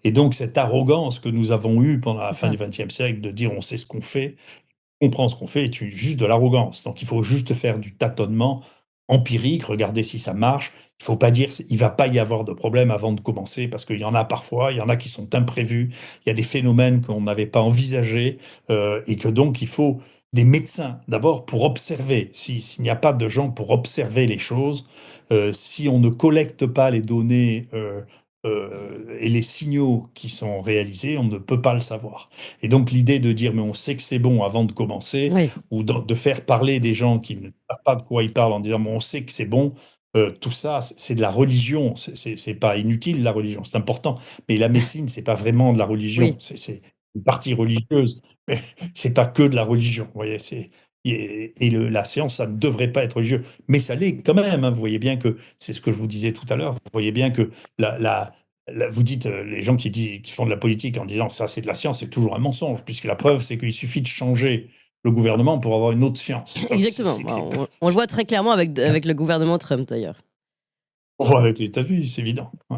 Et donc cette arrogance que nous avons eue pendant la C'est fin ça. du XXe siècle de dire on sait ce qu'on fait, comprend ce qu'on fait est juste de l'arrogance. Donc il faut juste faire du tâtonnement empirique, regarder si ça marche. Il faut pas dire il va pas y avoir de problème avant de commencer parce qu'il y en a parfois, il y en a qui sont imprévus, il y a des phénomènes qu'on n'avait pas envisagés et que donc il faut des médecins d'abord pour observer. S'il n'y a pas de gens pour observer les choses, si on ne collecte pas les données et les signaux qui sont réalisés, on ne peut pas le savoir. Et donc l'idée de dire mais on sait que c'est bon avant de commencer, Oui. ou de faire parler des gens qui ne savent pas de quoi ils parlent en disant mais on sait que c'est bon, tout ça c'est de la religion, c'est pas inutile la religion, c'est important. Mais la médecine c'est pas vraiment de la religion, Oui. c'est une partie religieuse, mais c'est pas que de la religion. Vous voyez, la science ça ne devrait pas être religieux, mais ça l'est quand même. Hein, vous voyez bien que c'est ce que je vous disais tout à l'heure. Vous voyez bien que vous dites, les gens qui font de la politique en disant ça c'est de la science, c'est toujours un mensonge, puisque la preuve c'est qu'il suffit de changer le gouvernement pour avoir une autre science. Donc Exactement. Bah, on le voit très clairement avec le gouvernement Trump d'ailleurs. on voit avec les États-Unis, c'est évident. Ouais.